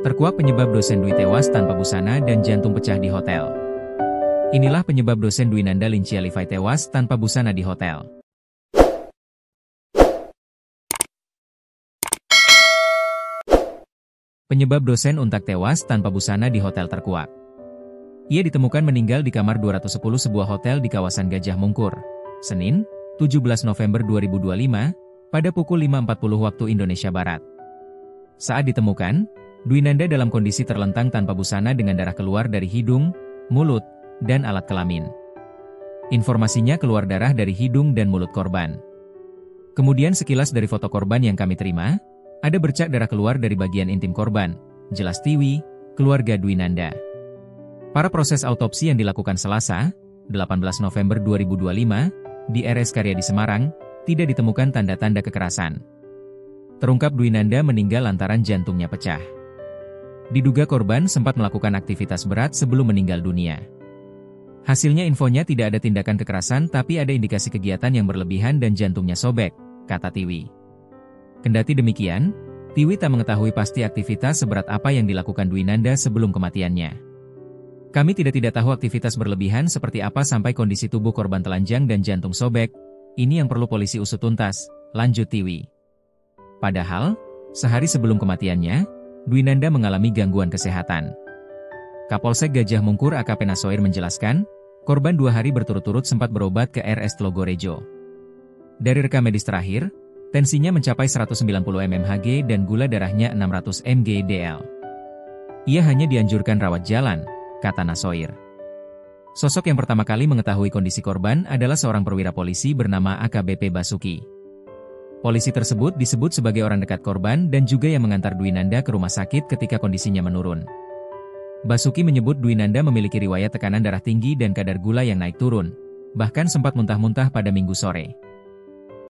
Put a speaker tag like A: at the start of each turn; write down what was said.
A: Terkuak penyebab dosen Dwi tewas tanpa busana dan jantung pecah di hotel. Inilah penyebab dosen Dwinanda Lincialify tewas tanpa busana di hotel. Penyebab dosen Untak tewas tanpa busana di hotel Terkuak. Ia ditemukan meninggal di kamar 210 sebuah hotel di kawasan Gajah Mungkur, Senin, 17 November 2025, pada pukul 5.40 waktu Indonesia Barat. Saat ditemukan, Dwinanda dalam kondisi terlentang tanpa busana dengan darah keluar dari hidung, mulut, dan alat kelamin. Informasinya keluar darah dari hidung dan mulut korban. Kemudian sekilas dari foto korban yang kami terima, ada bercak darah keluar dari bagian intim korban, jelas Tiwi, keluarga Dwinanda. Para proses autopsi yang dilakukan Selasa, 18 November 2025, di RS Karyadi Semarang, tidak ditemukan tanda-tanda kekerasan. Terungkap Dwinanda meninggal lantaran jantungnya pecah. Diduga korban sempat melakukan aktivitas berat sebelum meninggal dunia. Hasilnya infonya tidak ada tindakan kekerasan tapi ada indikasi kegiatan yang berlebihan dan jantungnya sobek, kata Tiwi. Kendati demikian, Tiwi tak mengetahui pasti aktivitas seberat apa yang dilakukan Dwinanda sebelum kematiannya. Kami tidak tahu aktivitas berlebihan seperti apa sampai kondisi tubuh korban telanjang dan jantung sobek, ini yang perlu polisi usut tuntas, lanjut Tiwi. Padahal, sehari sebelum kematiannya, Dwinanda mengalami gangguan kesehatan. Kapolsek Gajah Mungkur AKP Nasoir menjelaskan, korban 2 hari berturut-turut sempat berobat ke RS Tlogorejo. Dari rekam medis terakhir, tensinya mencapai 190 mmHg dan gula darahnya 600 mg/dl. Ia hanya dianjurkan rawat jalan, kata Nasoir. Sosok yang pertama kali mengetahui kondisi korban adalah seorang perwira polisi bernama AKBP Basuki. Polisi tersebut disebut sebagai orang dekat korban dan juga yang mengantar Dwinanda ke rumah sakit ketika kondisinya menurun. Basuki menyebut Dwinanda memiliki riwayat tekanan darah tinggi dan kadar gula yang naik turun, bahkan sempat muntah-muntah pada Minggu sore.